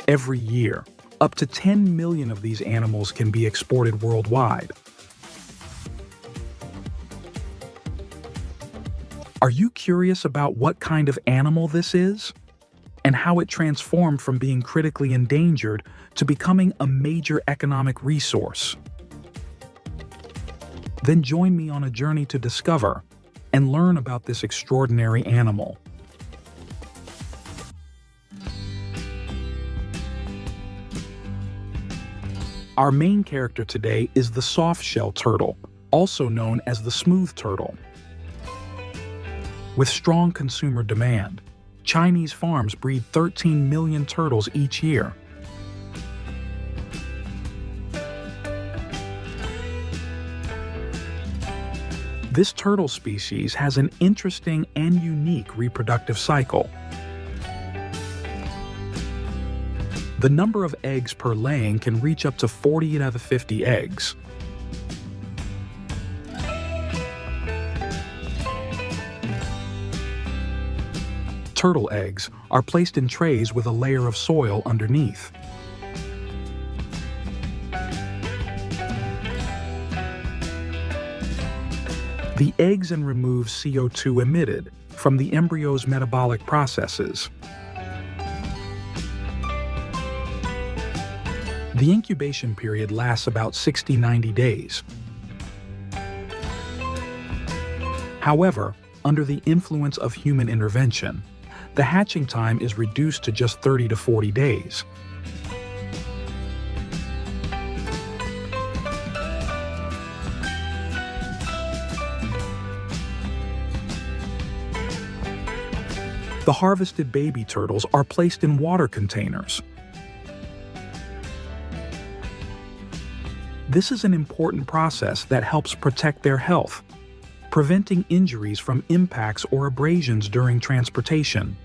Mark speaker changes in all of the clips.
Speaker 1: Every year, up to 10 million of these animals can be exported worldwide. Are you curious about what kind of animal this is? And how it transformed from being critically endangered to becoming a major economic resource? Then join me on a journey to discover and learn about this extraordinary animal. Our main character today is the soft-shell turtle, also known as the smooth turtle. With strong consumer demand, Chinese farms breed 13 million turtles each year. This turtle species has an interesting and unique reproductive cycle. The number of eggs per laying can reach up to 40 to 50 eggs. Turtle eggs are placed in trays with a layer of soil underneath. The eggs then remove CO2 emitted from the embryo's metabolic processes. The incubation period lasts about 60–90 days. However, under the influence of human intervention, the hatching time is reduced to just 30 to 40 days. The harvested baby turtles are placed in water containers. This is an important process that helps protect their health, preventing injuries from impacts or abrasions during transportation.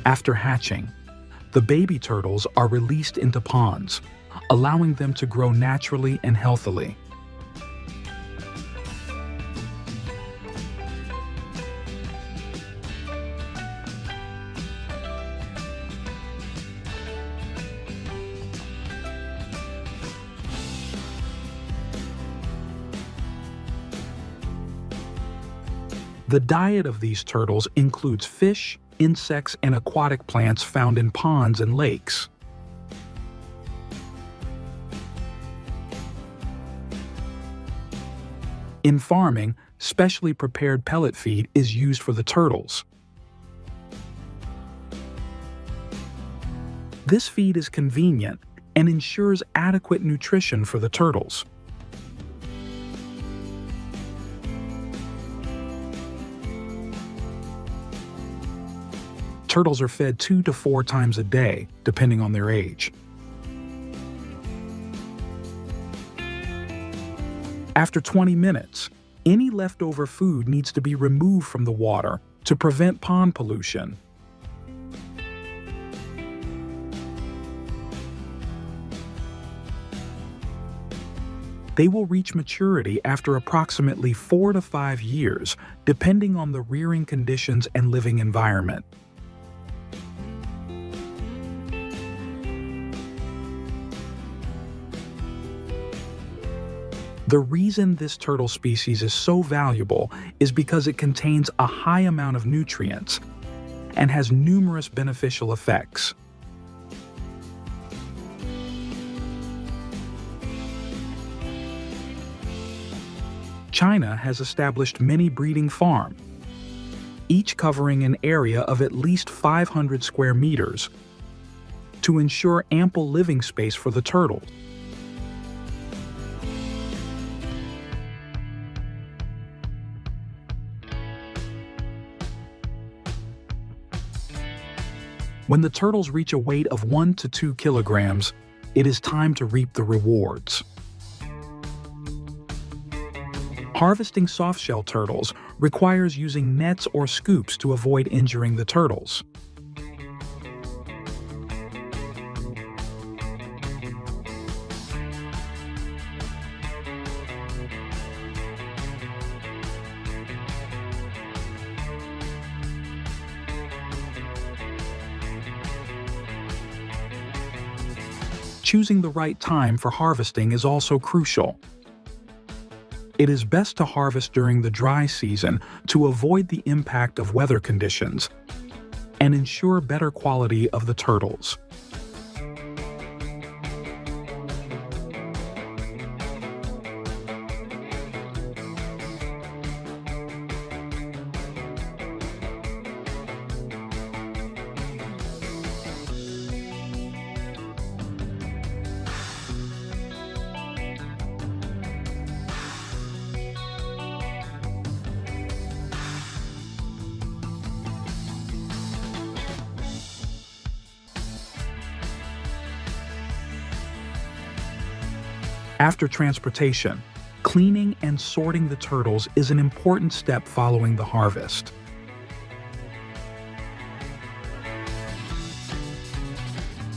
Speaker 1: After hatching, the baby turtles are released into ponds, allowing them to grow naturally and healthily. The diet of these turtles includes fish, insects, and aquatic plants found in ponds and lakes. In farming, specially prepared pellet feed is used for the turtles. This feed is convenient and ensures adequate nutrition for the turtles. Turtles are fed 2 to 4 times a day, depending on their age. After 20 minutes, any leftover food needs to be removed from the water to prevent pond pollution. They will reach maturity after approximately 4 to 5 years, depending on the rearing conditions and living environment. The reason this turtle species is so valuable is because it contains a high amount of nutrients and has numerous beneficial effects. China has established many breeding farms, each covering an area of at least 500 square meters, to ensure ample living space for the turtles. When the turtles reach a weight of 1 to 2 kilograms, it is time to reap the rewards. Harvesting softshell turtles requires using nets or scoops to avoid injuring the turtles. choosing the right time for harvesting is also crucial. It is best to harvest during the dry season to avoid the impact of weather conditions and ensure better quality of the turtles. After transportation, cleaning and sorting the turtles is an important step following the harvest.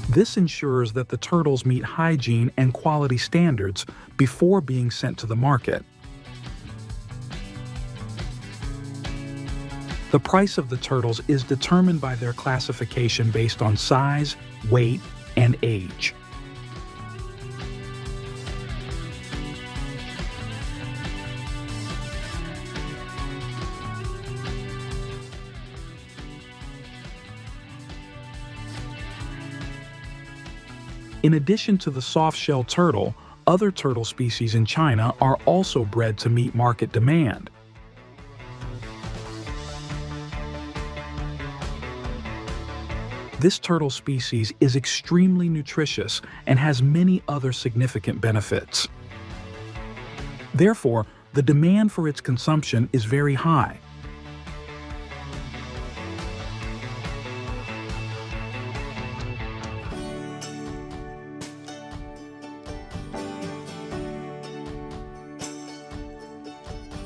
Speaker 1: This ensures that the turtles meet hygiene and quality standards before being sent to the market. The price of the turtles is determined by their classification based on size, weight, and age. In addition to the soft-shell turtle, other turtle species in China are also bred to meet market demand. This turtle species is extremely nutritious and has many other significant benefits. Therefore, the demand for its consumption is very high.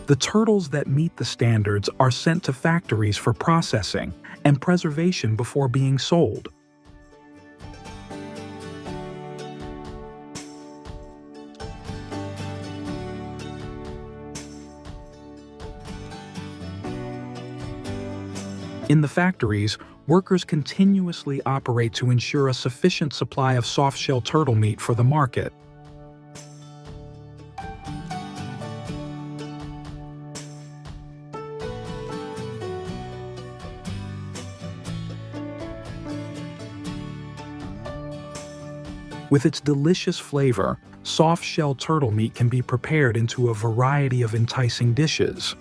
Speaker 1: The turtles that meet the standards are sent to factories for processing and preservation before being sold. In the factories, workers continuously operate to ensure a sufficient supply of soft-shell turtle meat for the market. With its delicious flavor, soft-shell turtle meat can be prepared into a variety of enticing dishes.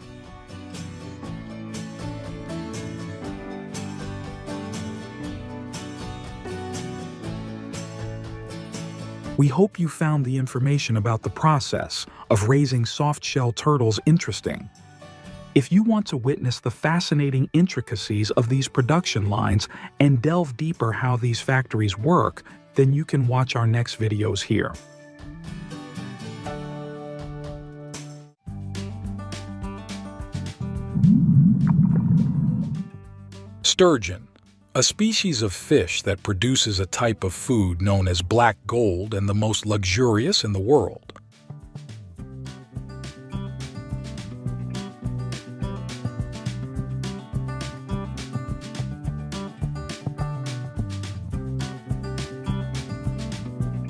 Speaker 1: We hope you found the information about the process of raising soft-shell turtles interesting. If you want to witness the fascinating intricacies of these production lines and delve deeper how these factories work, then you can watch our next videos here.
Speaker 2: Sturgeon, a species of fish that produces a type of food known as black gold and the most luxurious in the world.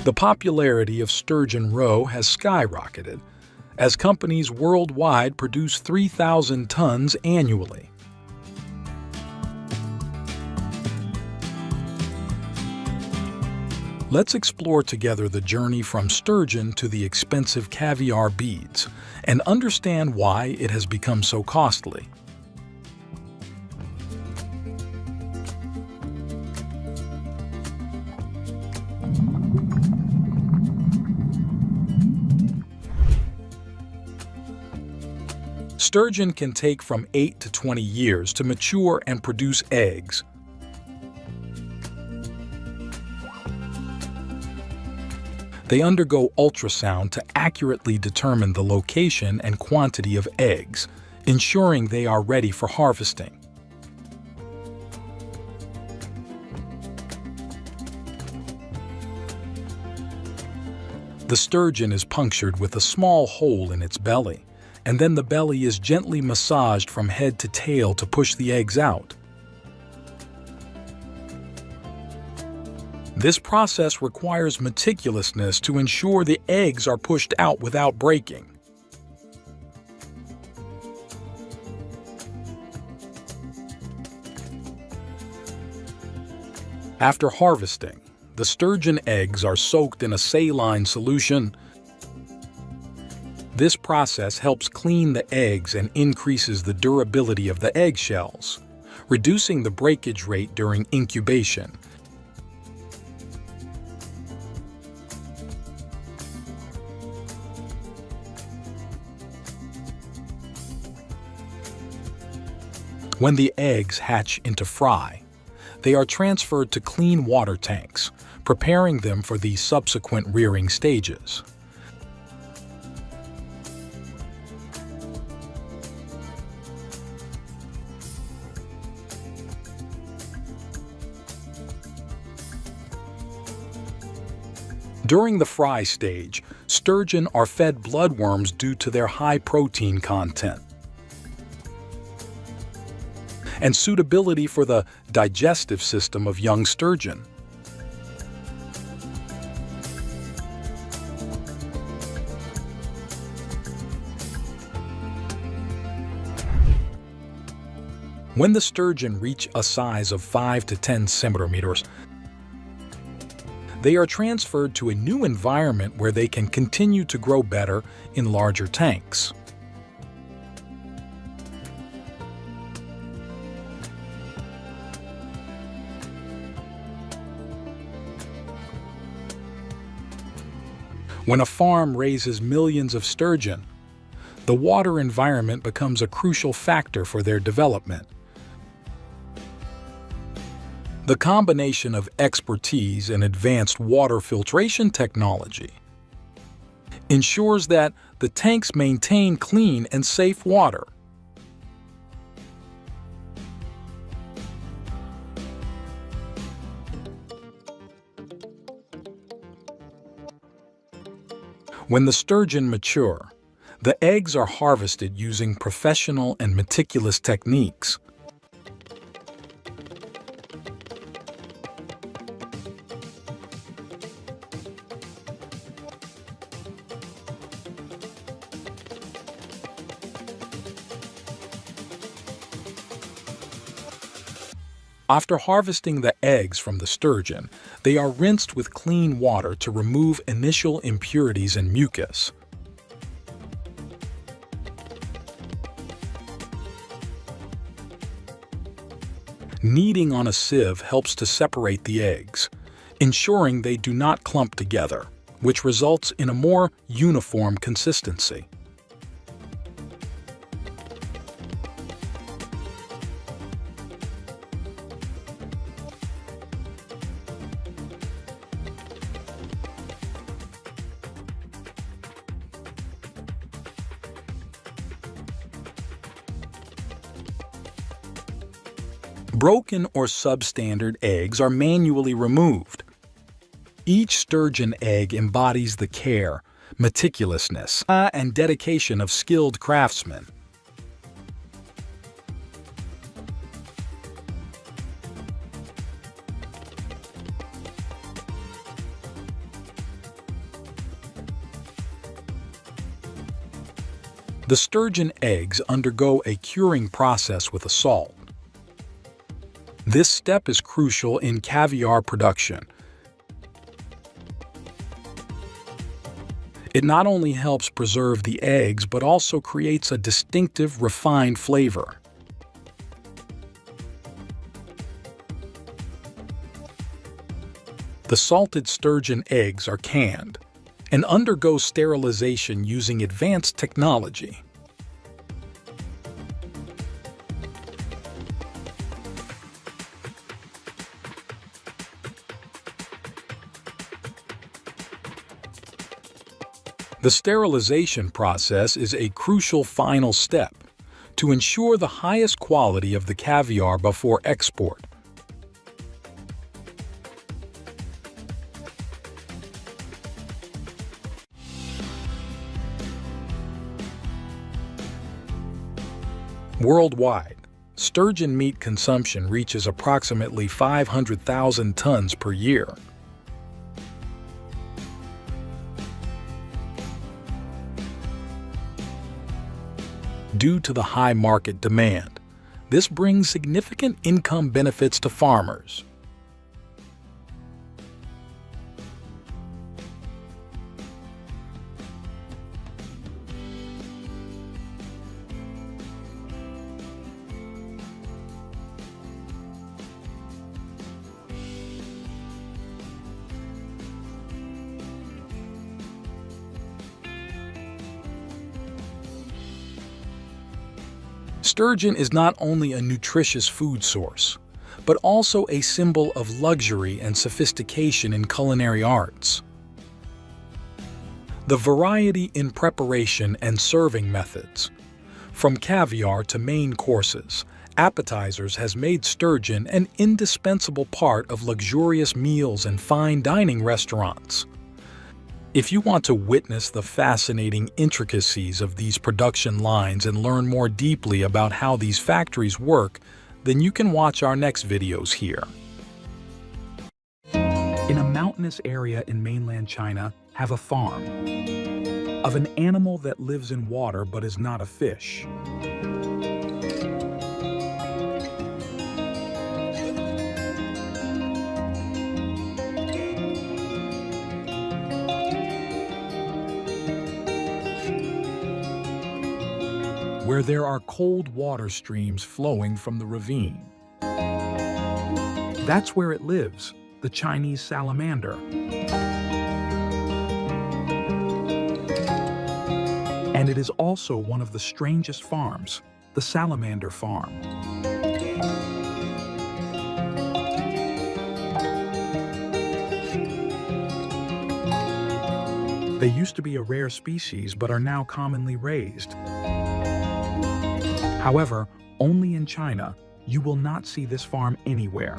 Speaker 2: The popularity of sturgeon roe has skyrocketed as companies worldwide produce 3,000 tons annually. Let's explore together the journey from sturgeon to the expensive caviar beads and understand why it has become so costly. Sturgeon can take from 8 to 20 years to mature and produce eggs. They undergo ultrasound to accurately determine the location and quantity of eggs, ensuring they are ready for harvesting. The sturgeon is punctured with a small hole in its belly, and then the belly is gently massaged from head to tail to push the eggs out. This process requires meticulousness to ensure the eggs are pushed out without breaking. After harvesting, the sturgeon eggs are soaked in a saline solution. This process helps clean the eggs and increases the durability of the eggshells, reducing the breakage rate during incubation. When the eggs hatch into fry, they are transferred to clean water tanks, preparing them for the subsequent rearing stages. During the fry stage, sturgeon are fed bloodworms due to their high protein content and suitability for the digestive system of young sturgeon. When the sturgeon reach a size of 5 to 10 centimeters, they are transferred to a new environment where they can continue to grow better in larger tanks. When a farm raises millions of sturgeon, the water environment becomes a crucial factor for their development. The combination of expertise and advanced water filtration technology ensures that the tanks maintain clean and safe water. When the sturgeon mature, the eggs are harvested using professional and meticulous techniques. After harvesting the eggs from the sturgeon, they are rinsed with clean water to remove initial impurities and mucus. Kneading on a sieve helps to separate the eggs, ensuring they do not clump together, which results in a more uniform consistency. Broken or substandard eggs are manually removed. Each sturgeon egg embodies the care, meticulousness, and dedication of skilled craftsmen. The sturgeon eggs undergo a curing process with a salt. This step is crucial in caviar production. It not only helps preserve the eggs, but also creates a distinctive, refined flavor. The salted sturgeon eggs are canned and undergo sterilization using advanced technology. The sterilization process is a crucial final step to ensure the highest quality of the caviar before export. Worldwide, sturgeon meat consumption reaches approximately 500,000 tons per year. due to the high market demand. This brings significant income benefits to farmers. Sturgeon is not only a nutritious food source, but also a symbol of luxury and sophistication in culinary arts. The variety in preparation and serving methods, from caviar to main courses, appetizers, has made sturgeon an indispensable part of luxurious meals and fine dining restaurants. If you want to witness the fascinating intricacies of these production lines and learn more deeply about how these factories work, then you can watch our next videos here.
Speaker 1: In a mountainous area in mainland China, have a farm of an animal that lives in water but is not a fish. Where there are cold water streams flowing from the ravine. That's where it lives, the Chinese salamander. And it is also one of the strangest farms, the salamander farm. They used to be a rare species but are now commonly raised. However, only in China, you will not see this farm anywhere.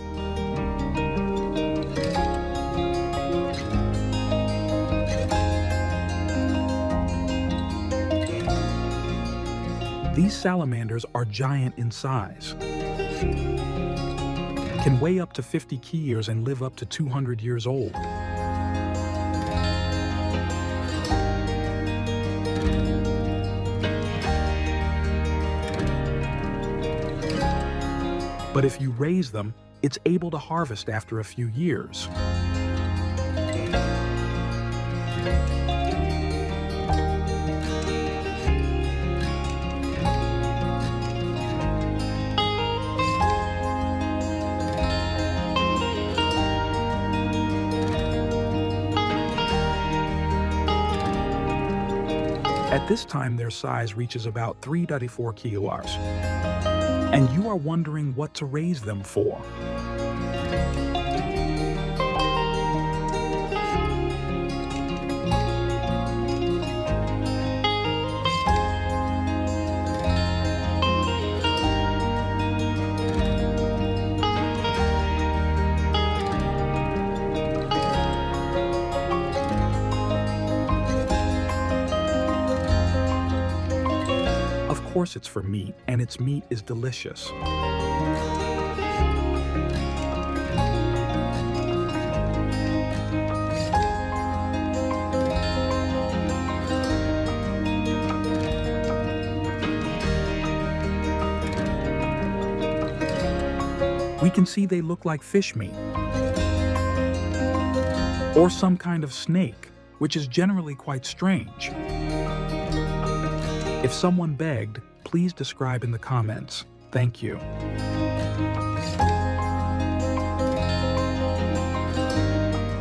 Speaker 1: These salamanders are giant in size, can weigh up to 50 kilos and live up to 200 years old. But if you raise them, it's able to harvest after a few years. At this time, their size reaches about 3 to 4 kilos. And you are wondering what to raise them for. Of course it's for meat, and its meat is delicious. We can see they look like fish meat, or some kind of snake, which is generally quite strange. If someone begged, please describe in the comments. Thank you.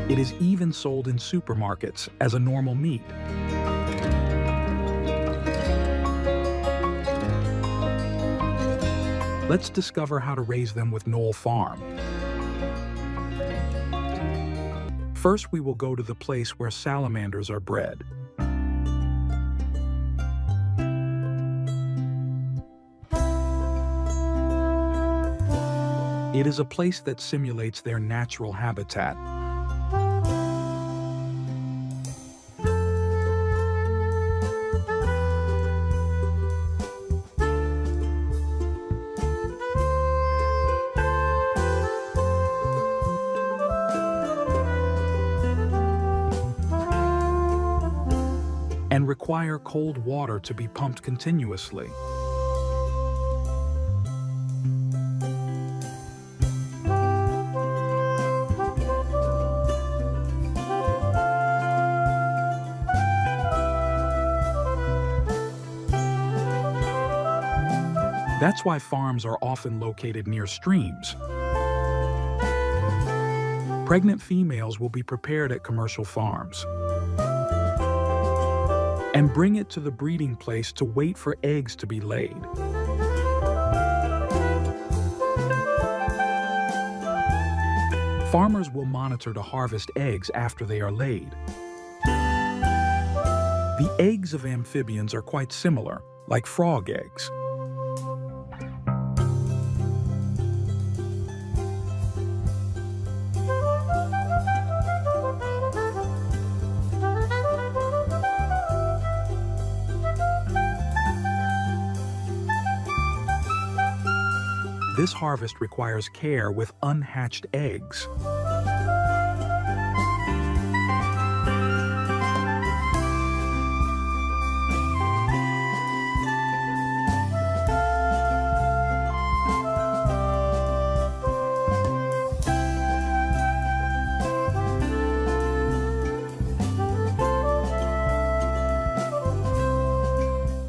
Speaker 1: It is even sold in supermarkets as a normal meat. Let's discover how to raise them with Knoll Farm. First, we will go to the place where salamanders are bred. It is a place that simulates their natural habitat. And require cold water to be pumped continuously. That's why farms are often located near streams. Pregnant females will be prepared at commercial farms and bring it to the breeding place to wait for eggs to be laid. Farmers will monitor to harvest eggs after they are laid. The eggs of amphibians are quite similar, like frog eggs. This harvest requires care with unhatched eggs.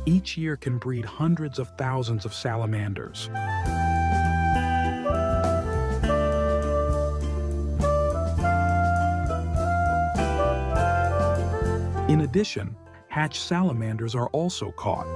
Speaker 1: Each year can breed hundreds of thousands of salamanders. In addition, hatched salamanders are also caught.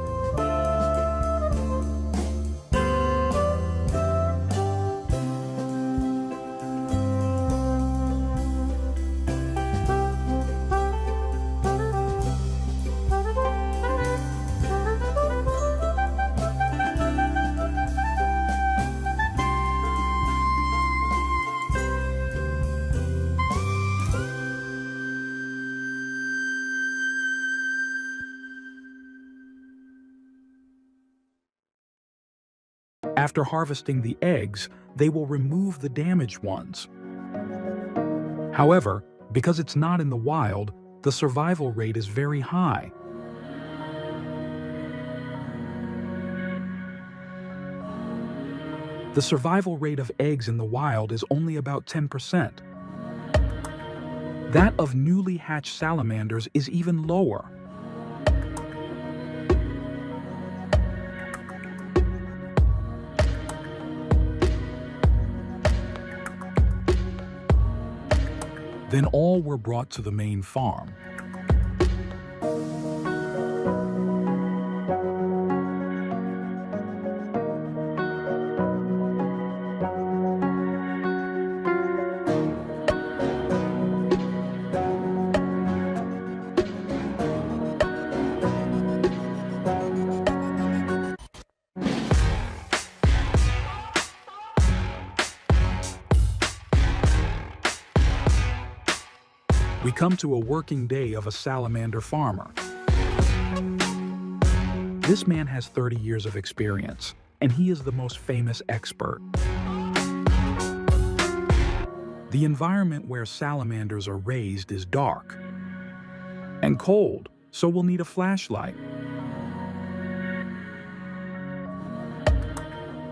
Speaker 1: After harvesting the eggs, they will remove the damaged ones. However, because it's not in the wild, the survival rate is very high. The survival rate of eggs in the wild is only about 10%. That of newly hatched salamanders is even lower. Then all were brought to the main farm. We come to a working day of a salamander farmer. This man has 30 years of experience, and he is the most famous expert. The environment where salamanders are raised is dark and cold, so we'll need a flashlight.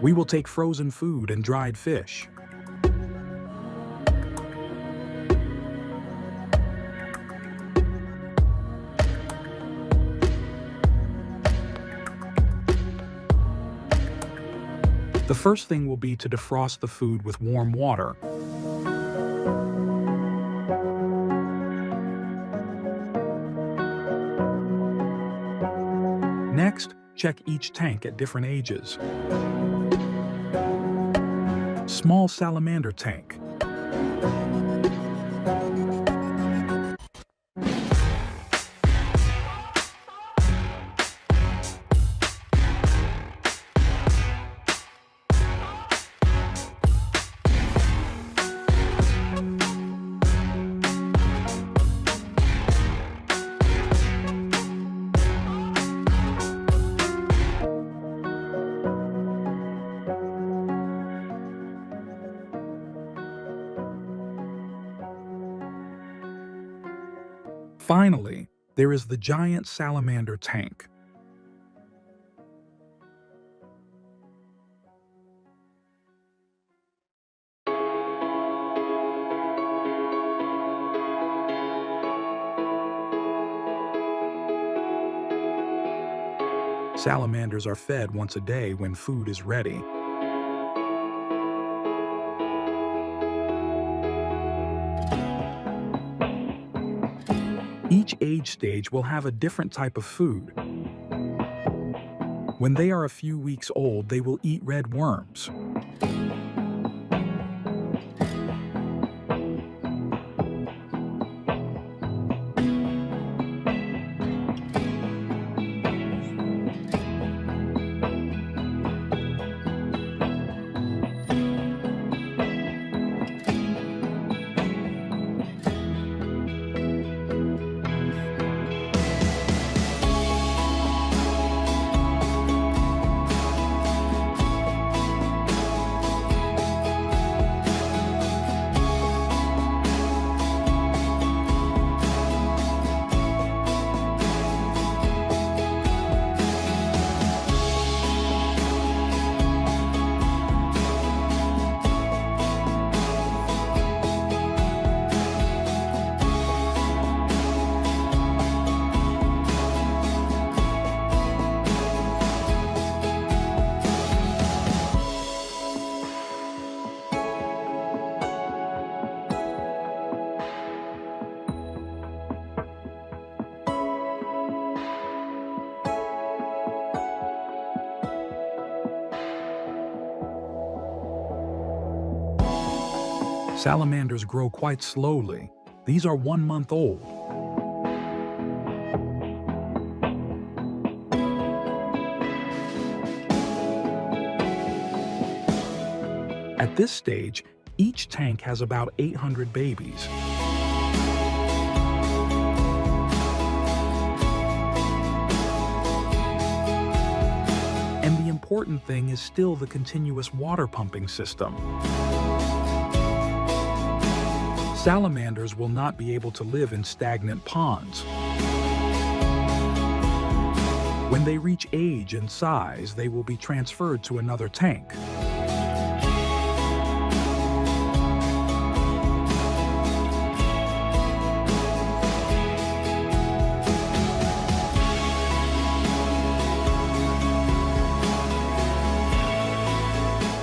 Speaker 1: We will take frozen food and dried fish. The first thing will be to defrost the food with warm water. Next, check each tank at different ages. Small salamander tank. Finally, there is the giant salamander tank. Salamanders are fed once a day when food is ready. Each age stage will have a different type of food. When they are a few weeks old, they will eat red worms. Salamanders grow quite slowly. These are 1 month old. At this stage, each tank has about 800 babies. And the important thing is still the continuous water pumping system. Salamanders will not be able to live in stagnant ponds. When they reach age and size, they will be transferred to another tank.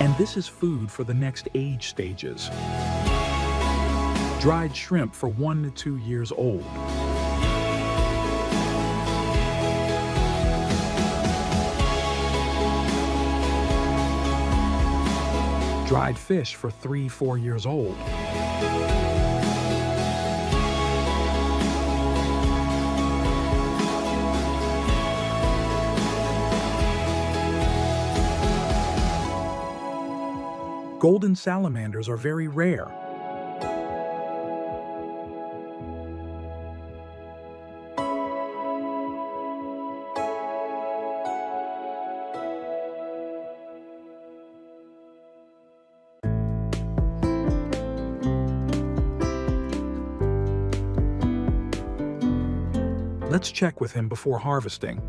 Speaker 1: And this is food for the next age stages. Dried shrimp for 1 to 2 years old. Dried fish for 3-4 years old. Golden salamanders are very rare. Let's check with him before harvesting.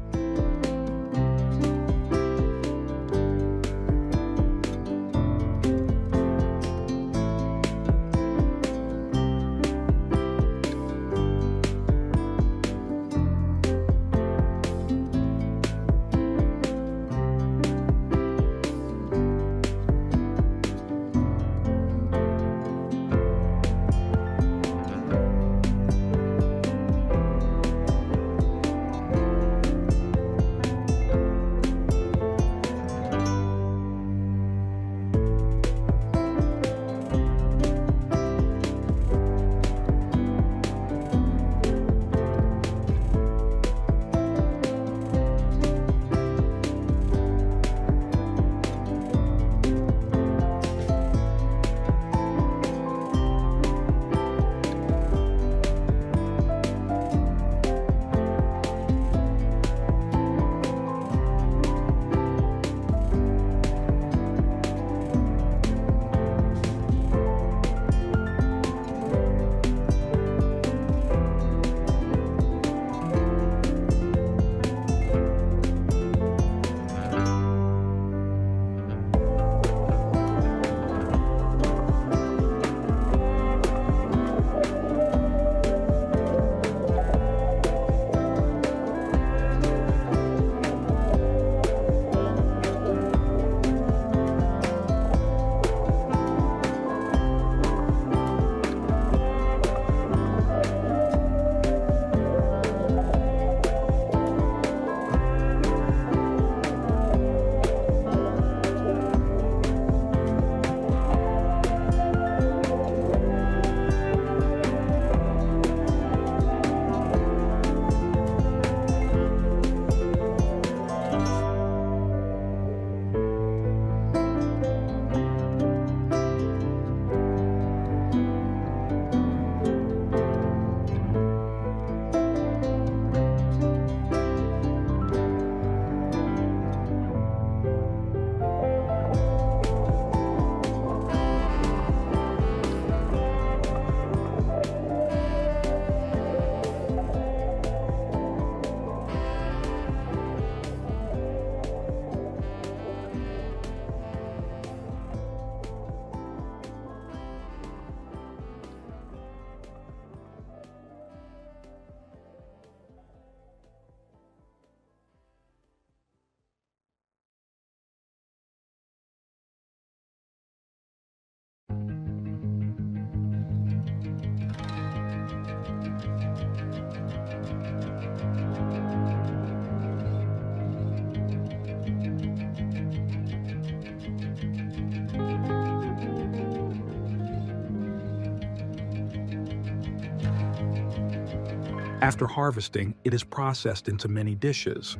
Speaker 1: After harvesting, it is processed into many dishes.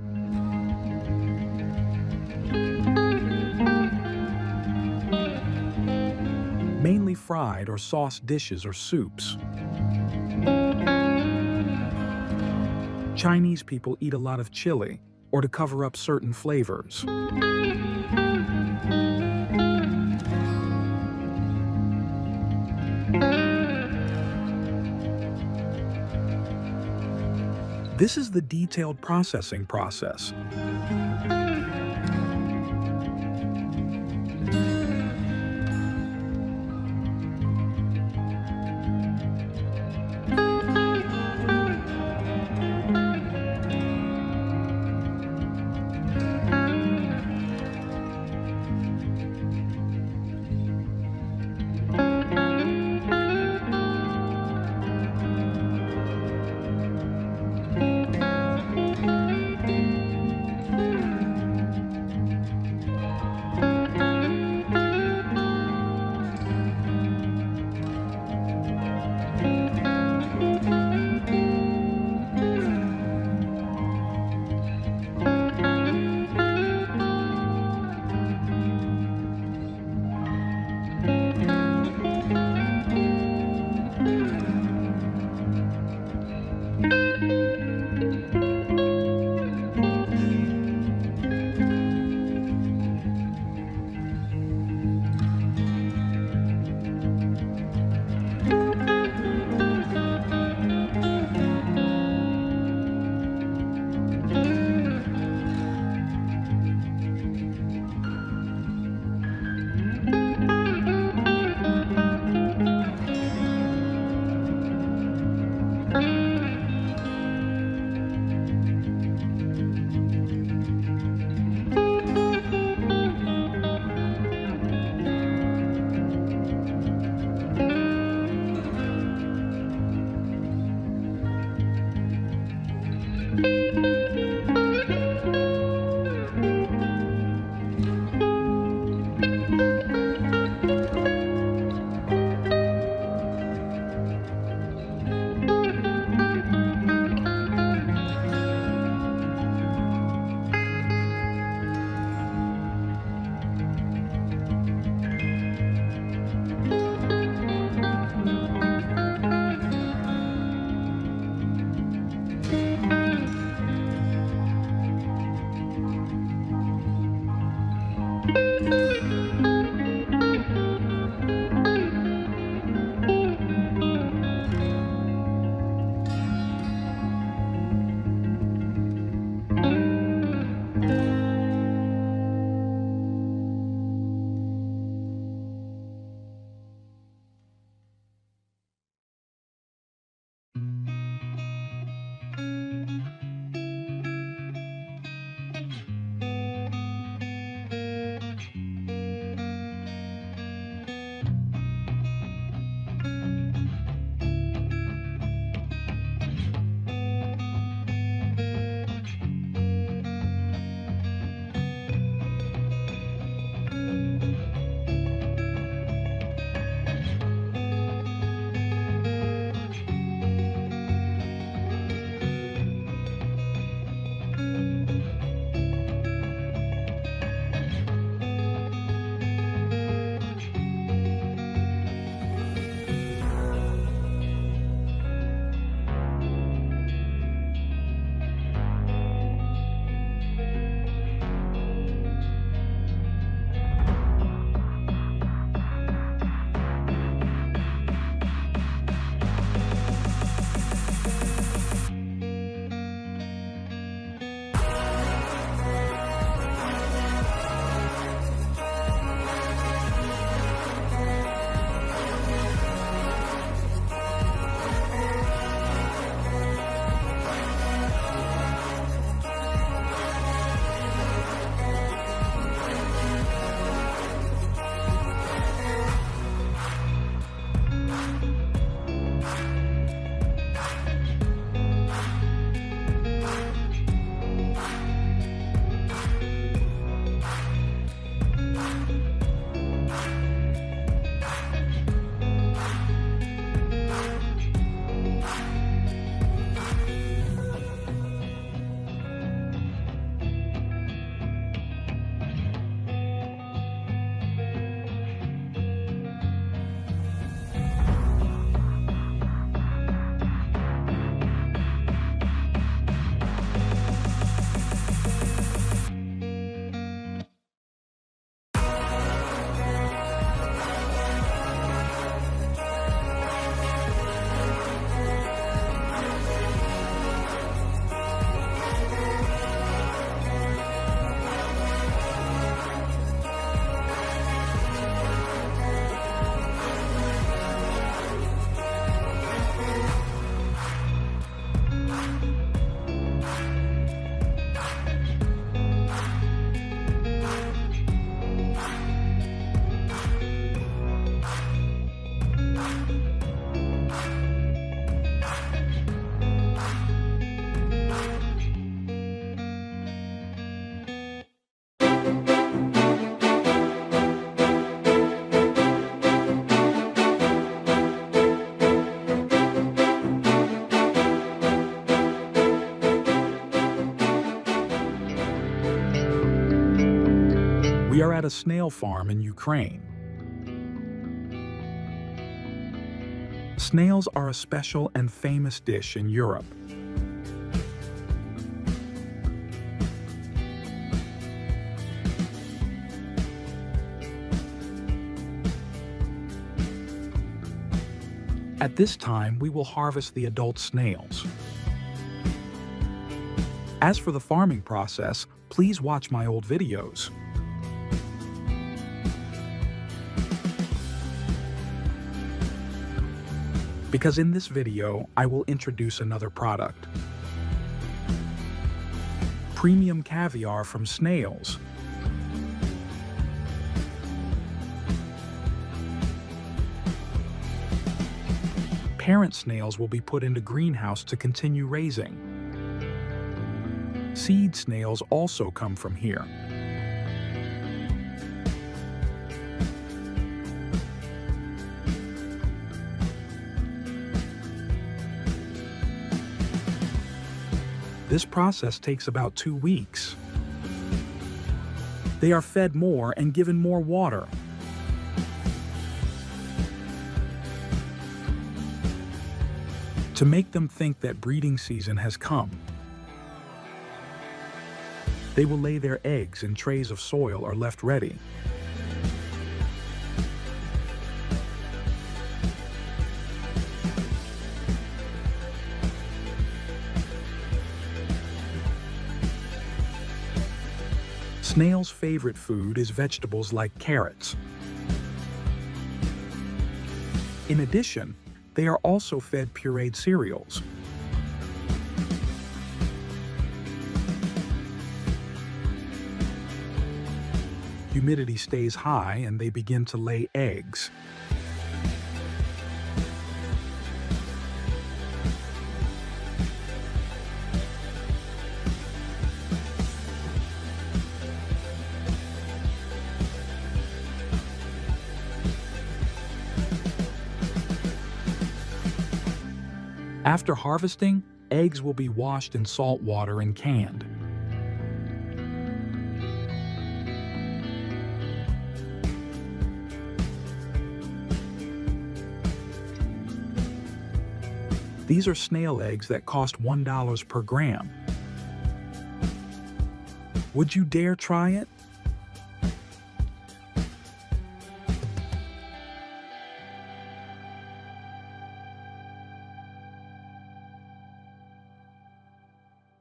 Speaker 1: Mainly fried or sauced dishes or soups. Chinese people eat a lot of chili, or to cover up certain flavors. This is the detailed processing process. at a snail farm in Ukraine. Snails are a special and famous dish in Europe. At this time, we will harvest the adult snails. As for the farming process, please watch my old videos. Because in this video, I will introduce another product. Premium caviar from snails. Parent snails will be put into greenhouse to continue raising. Seed snails also come from here. This process takes about 2 weeks. They are fed more and given more water. To make them think that breeding season has come. They will lay their eggs in trays of soil are left ready. Snails' favorite food is vegetables like carrots. In addition, they are also fed pureed cereals. Humidity stays high and they begin to lay eggs. After harvesting, eggs will be washed in salt water and canned. These are snail eggs that cost $1 per gram. Would you dare try it?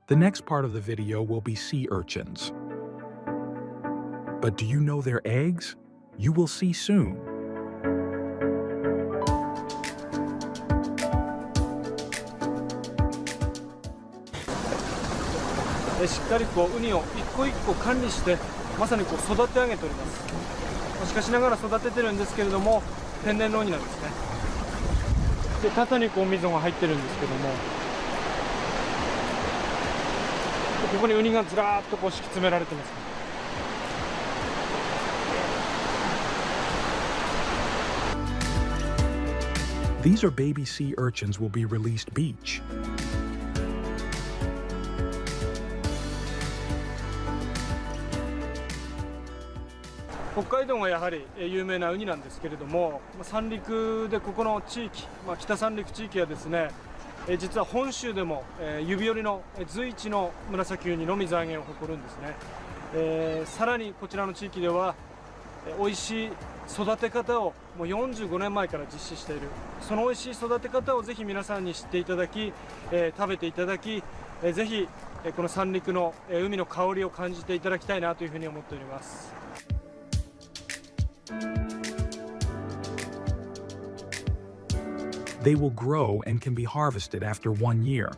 Speaker 1: The next part of the video will be sea urchins. But do you know their eggs? You will see soon.
Speaker 3: しっかりウニを一個一個管理してまさに育て上げております。しかしながら育ててるんですけれども天然のウニなんですね。で縦に溝が入ってるんですけども、ここにウニがずらーっと敷き詰められてます。
Speaker 1: These are baby sea urchins will be released beach.
Speaker 3: 北海道がやはり有名なウニなんですけれども、三陸でここの地域、北三陸地域はですね、実は本州でも指折りの随一の紫ウニの水揚げを誇るんですね。さらにこちらの地域では美味しい育て方をもう45年前から実施している。その美味しい育て方をぜひ皆さんに知っていただき、食べていただき、ぜひこの三陸の海の香りを感じていただきたいなというふうに思っております。
Speaker 1: They will grow and can be harvested after 1 year.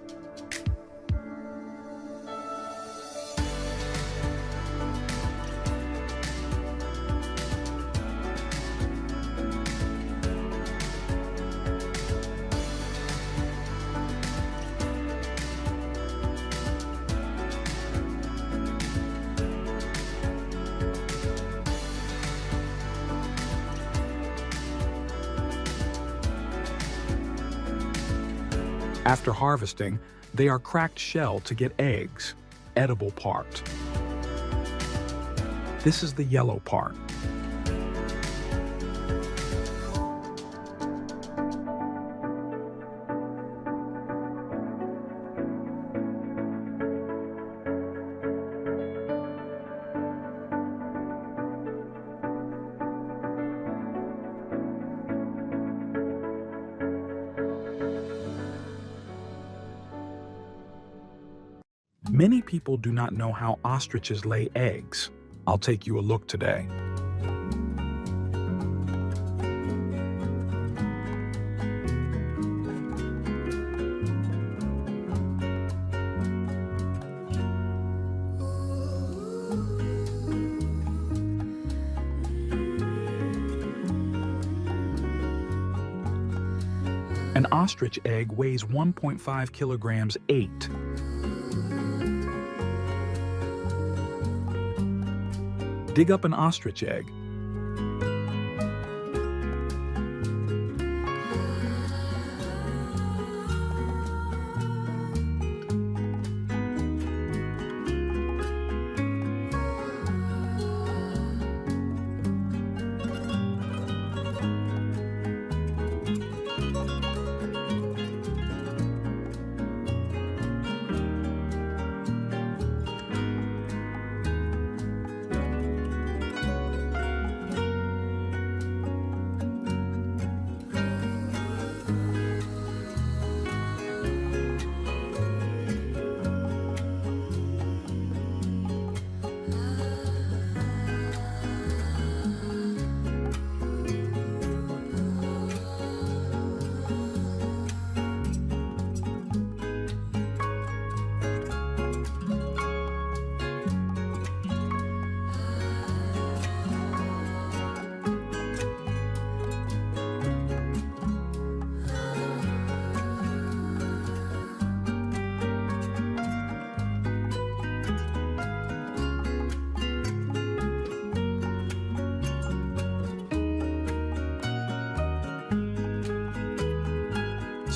Speaker 1: After harvesting, they are cracked shell to get eggs, edible part. This is the yellow part. Many people do not know how ostriches lay eggs. I'll take you a look today. An ostrich egg weighs 1.5 kilograms 8. Dig up an ostrich egg.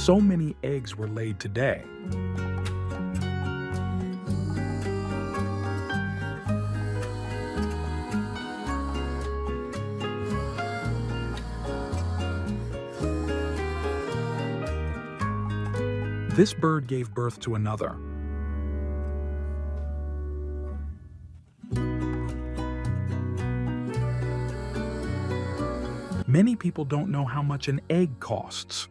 Speaker 1: So many eggs were laid today. This bird gave birth to another. Many people don't know how much an egg costs.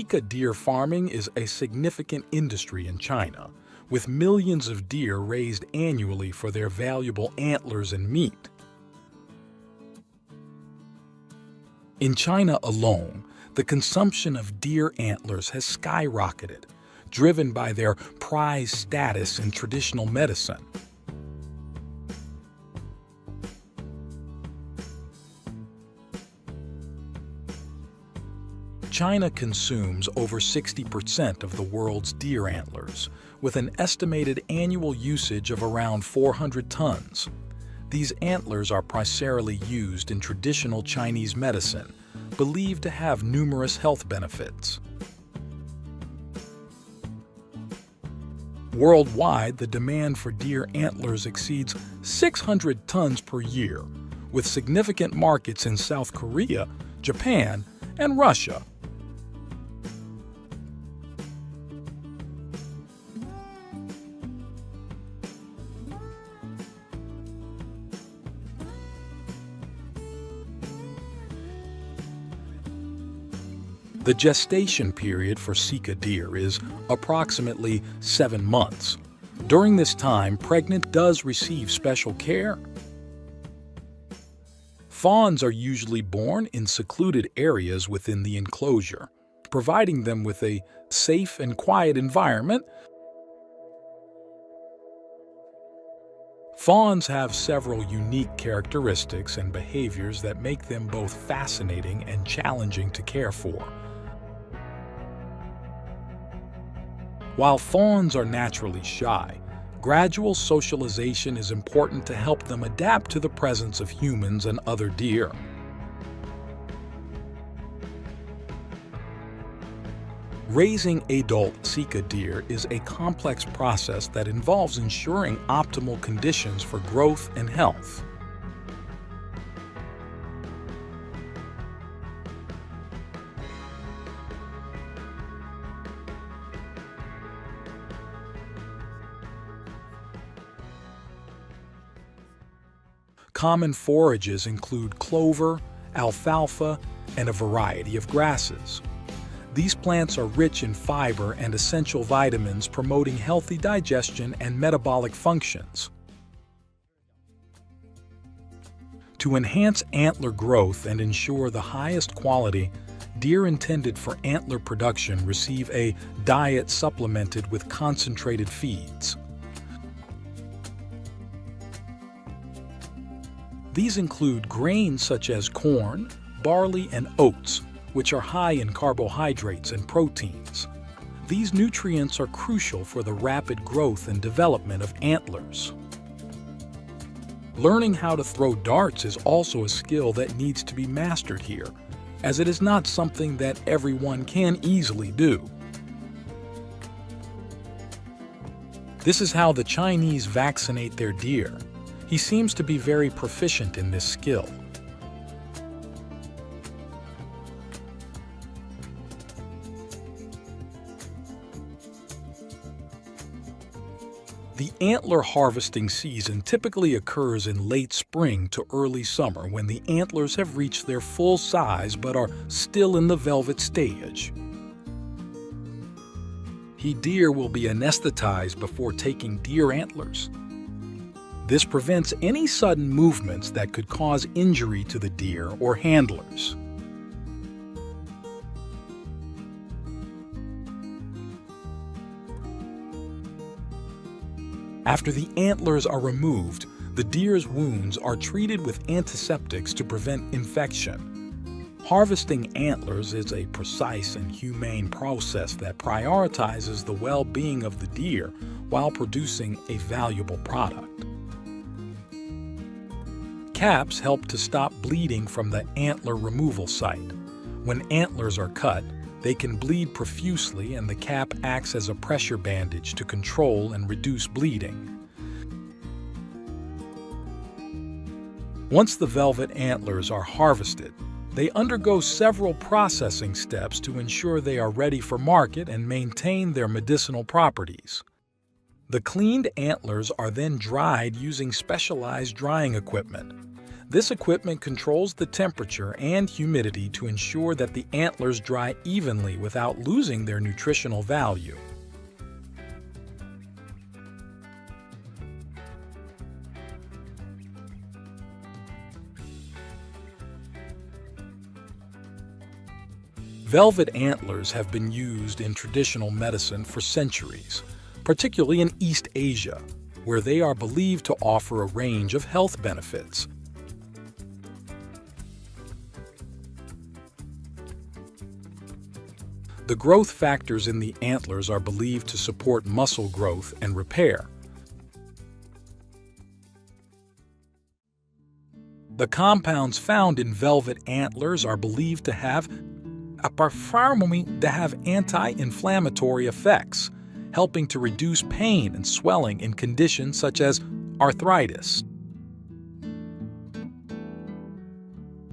Speaker 2: Sika deer farming is a significant industry in China, with millions of deer raised annually for their valuable antlers and meat. In China alone, the consumption of deer antlers has skyrocketed, driven by their prized status in traditional medicine. China consumes over 60% of the world's deer antlers, with an estimated annual usage of around 400 tons. These antlers are primarily used in traditional Chinese medicine, believed to have numerous health benefits. Worldwide, the demand for deer antlers exceeds 600 tons per year, with significant markets in South Korea, Japan, and Russia. The gestation period for Sika deer is approximately 7 months. During this time, pregnant does receive special care. Fawns are usually born in secluded areas within the enclosure, providing them with a safe and quiet environment. Fawns have several unique characteristics and behaviors that make them both fascinating and challenging to care for. While fawns are naturally shy, gradual socialization is important to help them adapt to the presence of humans and other deer. Raising adult Sika deer is a complex process that involves ensuring optimal conditions for growth and health. Common forages include clover, alfalfa, and a variety of grasses. These plants are rich in fiber and essential vitamins, promoting healthy digestion and metabolic functions. To enhance antler growth and ensure the highest quality, deer intended for antler production receive a diet supplemented with concentrated feeds. These include grains such as corn, barley, and oats, which are high in carbohydrates and proteins. These nutrients are crucial for the rapid growth and development of antlers. Learning how to throw darts is also a skill that needs to be mastered here, as it is not something that everyone can easily do. This is how the Chinese vaccinate their deer. He seems to be very proficient in this skill. The antler harvesting season typically occurs in late spring to early summer when the antlers have reached their full size but are still in the velvet stage. Deer will be anesthetized before taking deer antlers. This prevents any sudden movements that could cause injury to the deer or handlers. After the antlers are removed, the deer's wounds are treated with antiseptics to prevent infection. Harvesting antlers is a precise and humane process that prioritizes the well-being of the deer while producing a valuable product. Caps help to stop bleeding from the antler removal site. When antlers are cut, they can bleed profusely, and the cap acts as a pressure bandage to control and reduce bleeding. Once the velvet antlers are harvested, they undergo several processing steps to ensure they are ready for market and maintain their medicinal properties. The cleaned antlers are then dried using specialized drying equipment. This equipment controls the temperature and humidity to ensure that the antlers dry evenly without losing their nutritional value. Velvet antlers have been used in traditional medicine for centuries, particularly in East Asia, where they are believed to offer a range of health benefits. The growth factors in the antlers are believed to support muscle growth and repair. The compounds found in velvet antlers are believed to have anti-inflammatory effects, helping to reduce pain and swelling in conditions such as arthritis.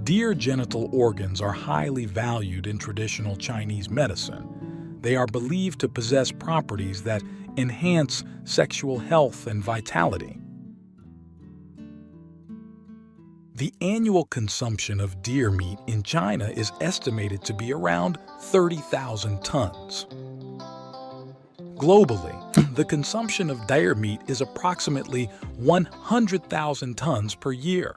Speaker 2: Deer genital organs are highly valued in traditional Chinese medicine. They are believed to possess properties that enhance sexual health and vitality. The annual consumption of deer meat in China is estimated to be around 30,000 tons. Globally, the consumption of deer meat is approximately 100,000 tons per year.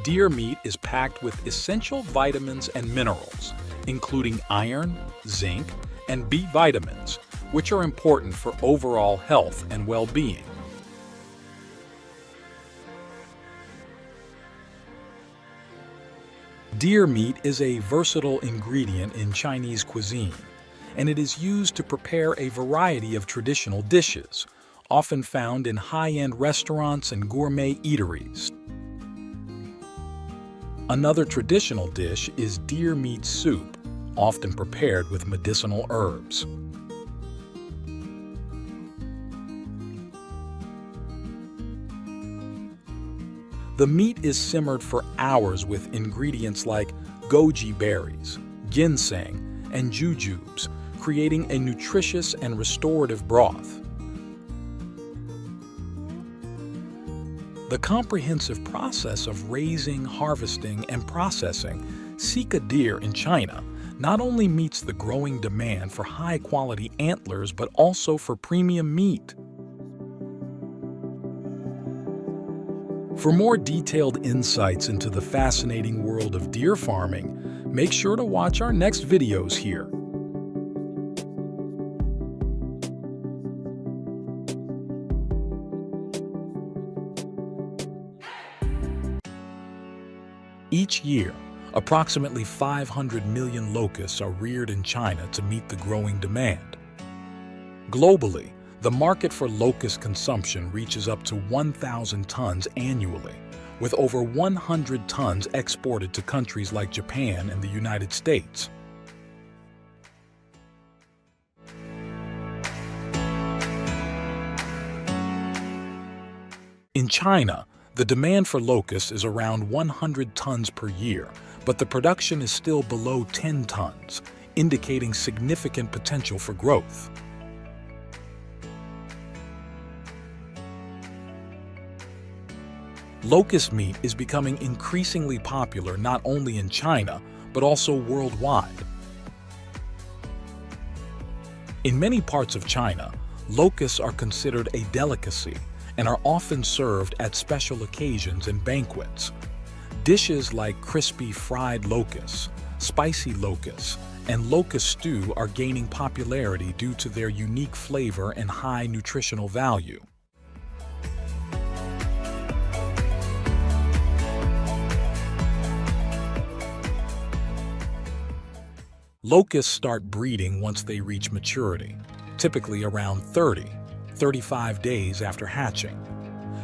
Speaker 2: Deer meat is packed with essential vitamins and minerals, including iron, zinc, and B vitamins, which are important for overall health and well-being. Deer meat is a versatile ingredient in Chinese cuisine, and it is used to prepare a variety of traditional dishes, often found in high-end restaurants and gourmet eateries. Another traditional dish is deer meat soup, often prepared with medicinal herbs. The meat is simmered for hours with ingredients like goji berries, ginseng, and jujubes, creating a nutritious and restorative broth. The comprehensive process of raising, harvesting, and processing Sika deer in China not only meets the growing demand for high-quality antlers but also for premium meat. For more detailed insights into the fascinating world of deer farming, make sure to watch our next videos here. Each year, approximately 500 million locusts are reared in China to meet the growing demand. Globally, the market for locust consumption reaches up to 1,000 tons annually, with over 100 tons exported to countries like Japan and the United States. In China, the demand for locusts is around 100 tons per year, but the production is still below 10 tons, indicating significant potential for growth. Locust meat is becoming increasingly popular not only in China, but also worldwide. In many parts of China, locusts are considered a delicacy and are often served at special occasions and banquets. Dishes like crispy fried locusts, spicy locusts, and locust stew are gaining popularity due to their unique flavor and high nutritional value. Locusts start breeding once they reach maturity, typically around 35 days after hatching.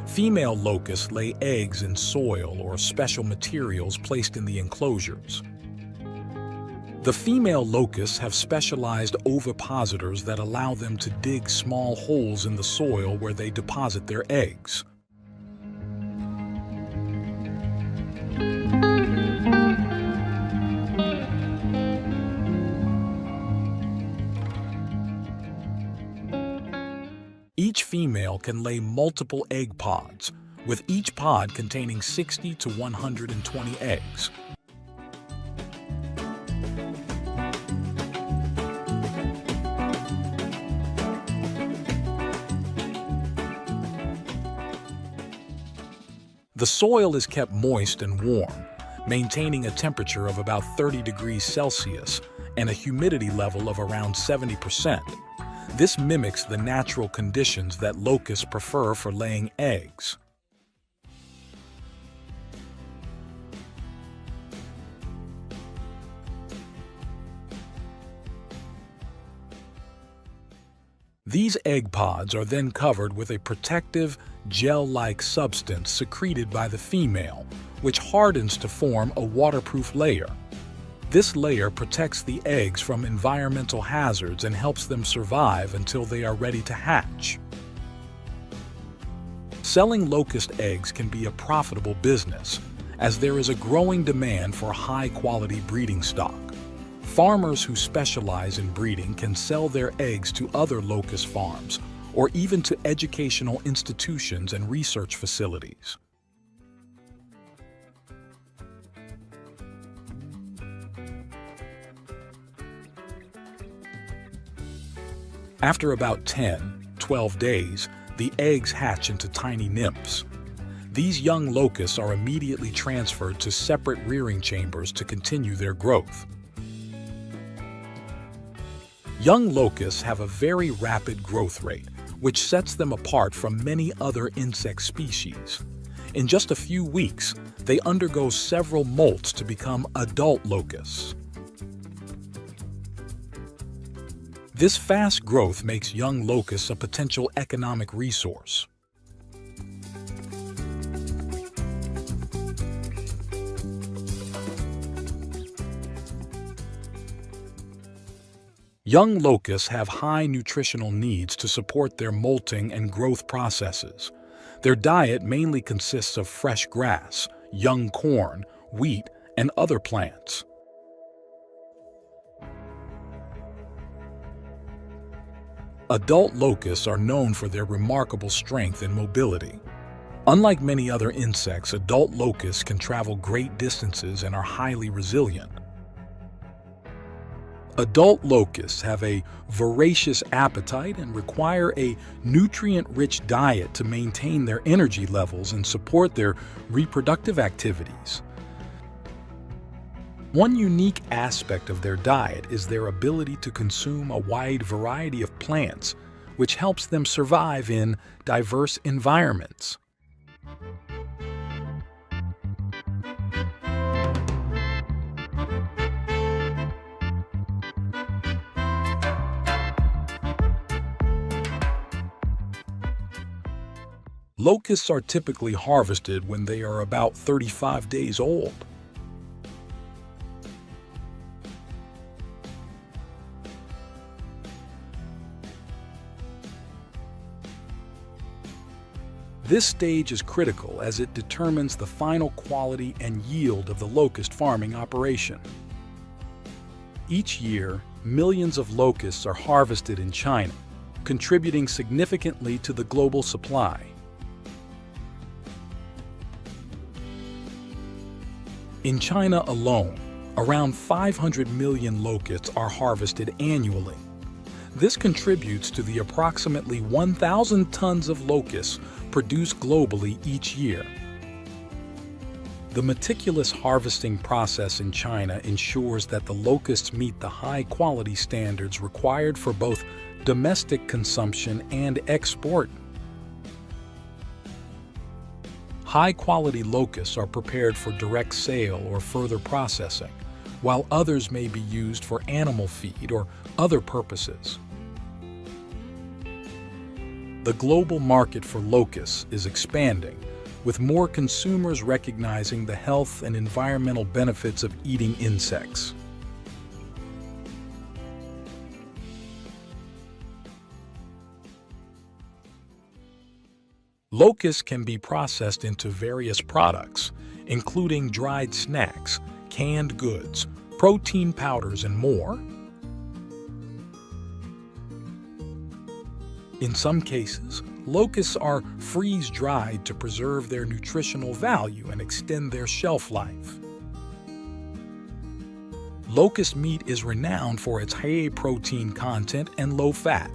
Speaker 2: Female locusts lay eggs in soil or special materials placed in the enclosures. The female locusts have specialized ovipositors that allow them to dig small holes in the soil where they deposit their eggs. female can lay multiple egg pods, with each pod containing 60 to 120 eggs. The soil is kept moist and warm, maintaining a temperature of about 30 degrees Celsius and a humidity level of around 70%. This mimics the natural conditions that locusts prefer for laying eggs. These egg pods are then covered with a protective, gel-like substance secreted by the female, which hardens to form a waterproof layer. This layer protects the eggs from environmental hazards and helps them survive until they are ready to hatch. Selling locust eggs can be a profitable business, as there is a growing demand for high-quality breeding stock. Farmers who specialize in breeding can sell their eggs to other locust farms or even to educational institutions and research facilities. After about 10-12 days, the eggs hatch into tiny nymphs. These young locusts are immediately transferred to separate rearing chambers to continue their growth. Young locusts have a very rapid growth rate, which sets them apart from many other insect species. In just a few weeks, they undergo several molts to become adult locusts. This fast growth makes young locusts a potential economic resource. Young locusts have high nutritional needs to support their molting and growth processes. Their diet mainly consists of fresh grass, young corn, wheat, and other plants. Adult locusts are known for their remarkable strength and mobility. Unlike many other insects, adult locusts can travel great distances and are highly resilient. Adult locusts have a voracious appetite and require a nutrient-rich diet to maintain their energy levels and support their reproductive activities. One unique aspect of their diet is their ability to consume a wide variety of plants, which helps them survive in diverse environments. Locusts are typically harvested when they are about 35 days old. This stage is critical as it determines the final quality and yield of the locust farming operation. Each year, millions of locusts are harvested in China, contributing significantly to the global supply. In China alone, around 500 million locusts are harvested annually. This contributes to the approximately 1,000 tons of locusts produced globally each year. The meticulous harvesting process in China ensures that the locusts meet the high-quality standards required for both domestic consumption and export. High-quality locusts are prepared for direct sale or further processing, while others may be used for animal feed or other purposes. The global market for locusts is expanding, with more consumers recognizing the health and environmental benefits of eating insects. Locusts can be processed into various products, including dried snacks, canned goods, protein powders, and more. In some cases, Locusts are freeze-dried to preserve their nutritional value and extend their shelf life. Locust meat is renowned for its high protein content and low fat,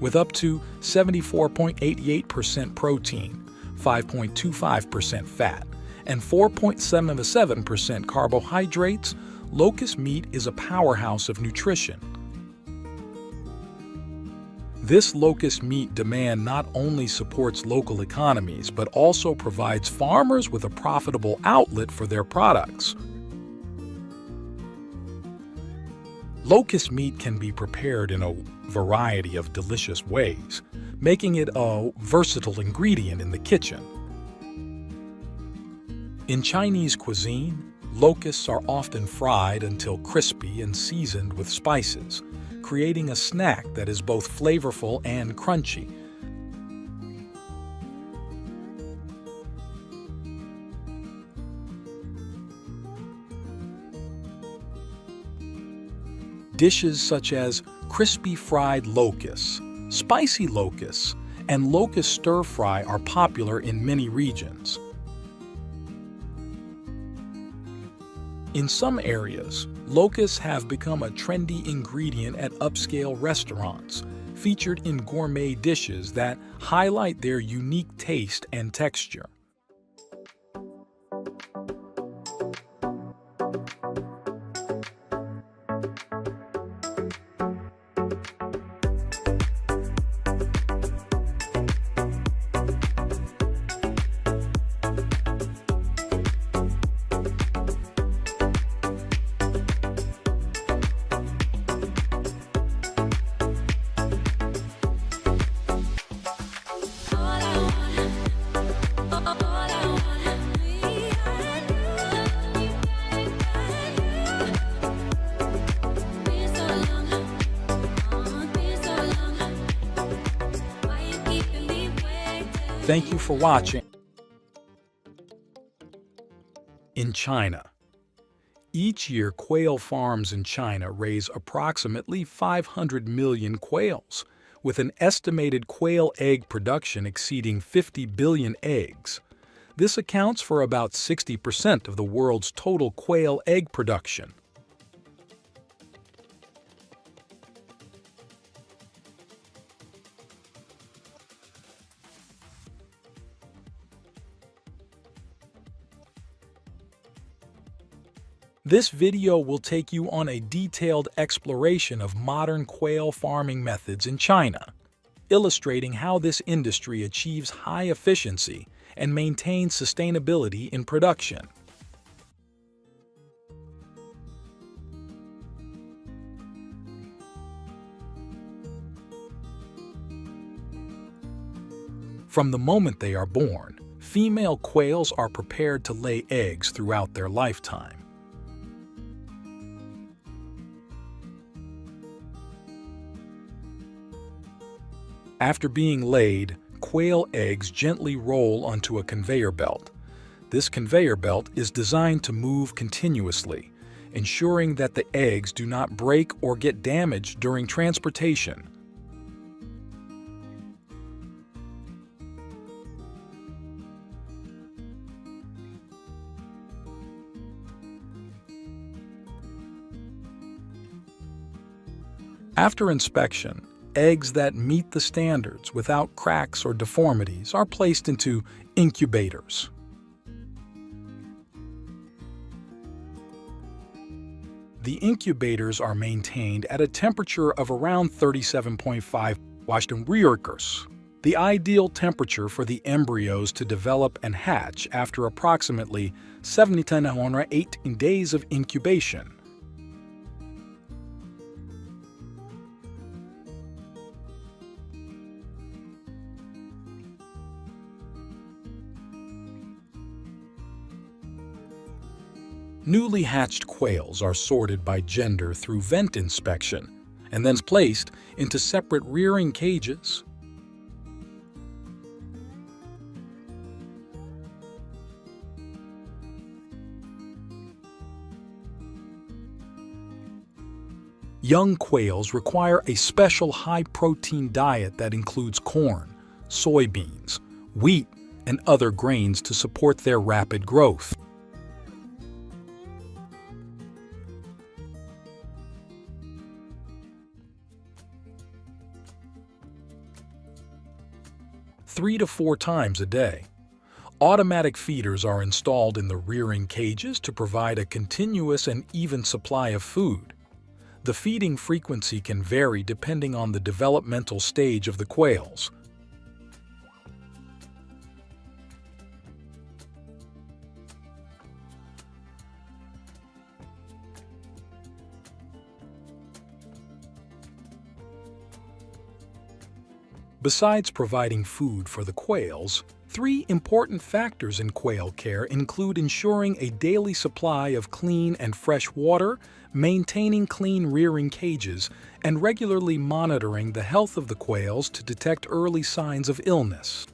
Speaker 2: with up to 74.88% protein, 5.25% fat, and 4.77% carbohydrates. Locust meat is a powerhouse of nutrition. This locust meat demand not only supports local economies, but also provides farmers with a profitable outlet for their products. Locust meat can be prepared in a variety of delicious ways, making it a versatile ingredient in the kitchen. In Chinese cuisine, locusts are often fried until crispy and seasoned with spices, creating a snack that is both flavorful and crunchy. Dishes such as crispy fried locusts, spicy locusts, and locust stir-fry are popular in many regions. In some areas, locusts have become a trendy ingredient at upscale restaurants, featured in gourmet dishes that highlight their unique taste and texture. Thank you for watching. In China. Each year, quail farms in China raise approximately 500 million quails, with an estimated quail egg production exceeding 50 billion eggs. This accounts for about 60% of the world's total quail egg production. This video will take you on a detailed exploration of modern quail farming methods in China, illustrating how this industry achieves high efficiency and maintains sustainability in production. From the moment they are born, female quails are prepared to lay eggs throughout their lifetime. After being laid, quail eggs gently roll onto a conveyor belt. This conveyor belt is designed to move continuously, ensuring that the eggs do not break or get damaged during transportation. After inspection, eggs that meet the standards without cracks or deformities are placed into incubators. The incubators are maintained at a temperature of around 37.5 Celsius, the ideal temperature for the embryos to develop and hatch after approximately 70 to 18 days of incubation. Newly hatched quails are sorted by gender through vent inspection and then placed into separate rearing cages. Young quails require a special high-protein diet that includes corn, soybeans, wheat, and other grains to support their rapid growth. Three to 4 times a day. Automatic feeders are installed in the rearing cages to provide a continuous and even supply of food. The feeding frequency can vary depending on the developmental stage of the quails. Besides providing food for the quails, 3 important factors in quail care include ensuring a daily supply of clean and fresh water, maintaining clean rearing cages, and regularly monitoring the health of the quails to detect early signs of illness.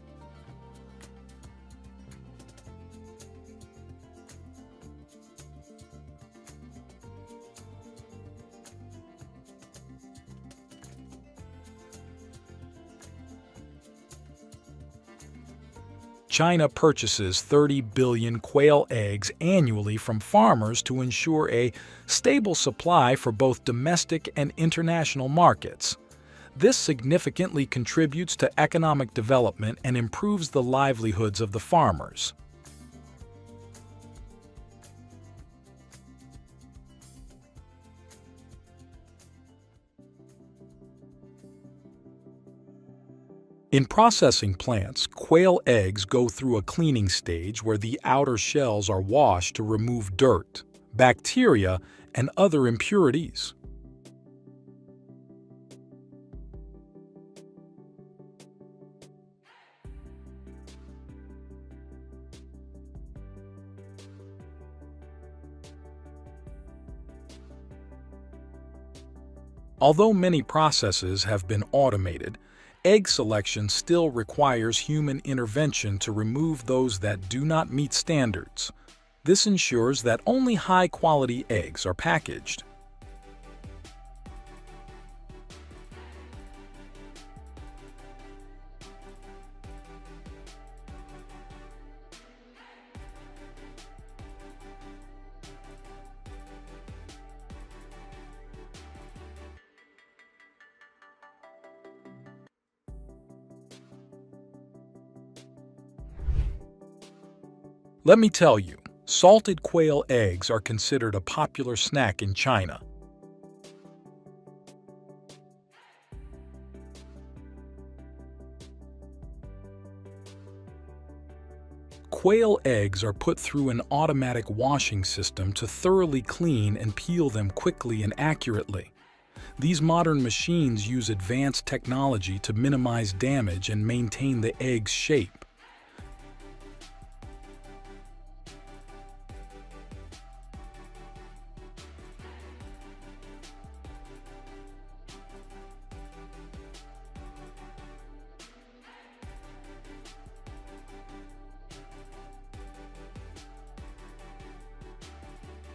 Speaker 2: China purchases 30 billion quail eggs annually from farmers to ensure a stable supply for both domestic and international markets. This significantly contributes to economic development and improves the livelihoods of the farmers. In processing plants, quail eggs go through a cleaning stage where the outer shells are washed to remove dirt, bacteria, and other impurities. Although many processes have been automated, egg selection still requires human intervention to remove those that do not meet standards. This ensures that only high-quality eggs are packaged. Let me tell you, salted quail eggs are considered a popular snack in China. Quail eggs are put through an automatic washing system to thoroughly clean and peel them quickly and accurately. These modern machines use advanced technology to minimize damage and maintain the egg's shape.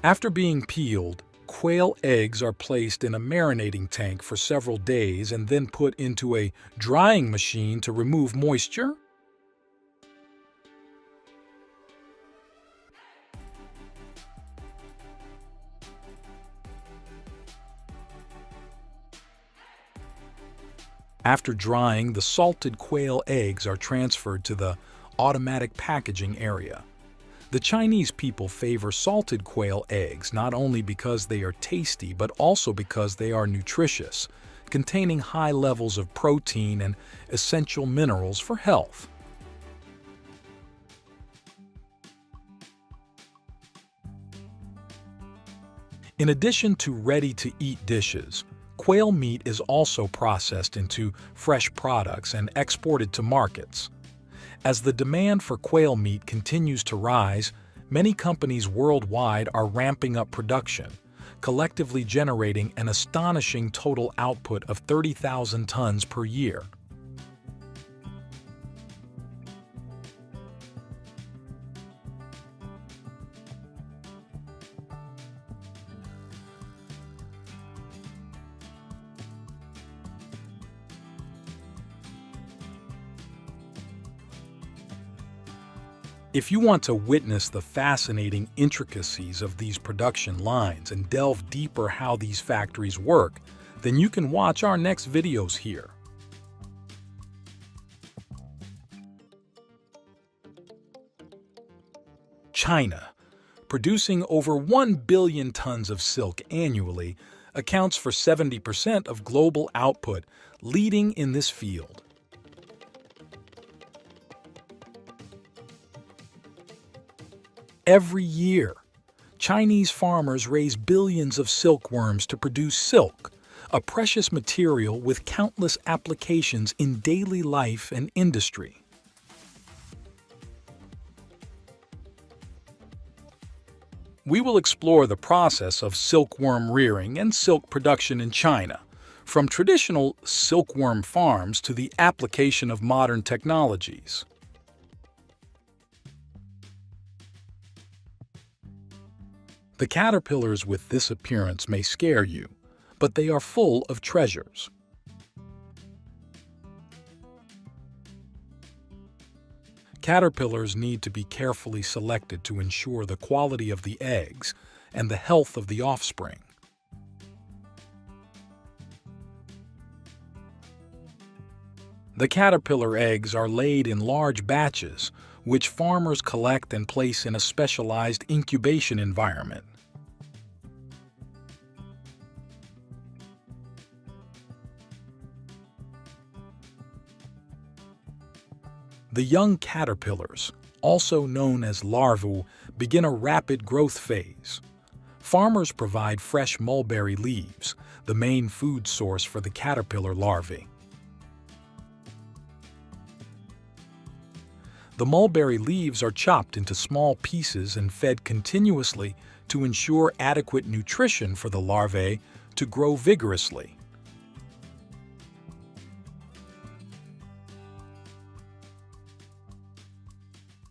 Speaker 2: After being peeled, quail eggs are placed in a marinating tank for several days and then put into a drying machine to remove moisture. After drying, the salted quail eggs are transferred to the automatic packaging area. The Chinese people favor salted quail eggs not only because they are tasty but also because they are nutritious, containing high levels of protein and essential minerals for health. In addition to ready-to-eat dishes, quail meat is also processed into fresh products and exported to markets. As the demand for quail meat continues to rise, many companies worldwide are ramping up production, collectively generating an astonishing total output of 30,000 tons per year. If you want to witness the fascinating intricacies of these production lines and delve deeper how these factories work, then you can watch our next videos here. China, producing over 1 billion tons of silk annually, accounts for 70% of global output, leading in this field. Every year, Chinese farmers raise billions of silkworms to produce silk, a precious material with countless applications in daily life and industry. We will explore the process of silkworm rearing and silk production in China, from traditional silkworm farms to the application of modern technologies. The caterpillars with this appearance may scare you, but they are full of treasures. Caterpillars need to be carefully selected to ensure the quality of the eggs and the health of the offspring. The caterpillar eggs are laid in large batches, which farmers collect and place in a specialized incubation environment. The young caterpillars, also known as larvae, begin a rapid growth phase. Farmers provide fresh mulberry leaves, the main food source for the caterpillar larvae. The mulberry leaves are chopped into small pieces and fed continuously to ensure adequate nutrition for the larvae to grow vigorously.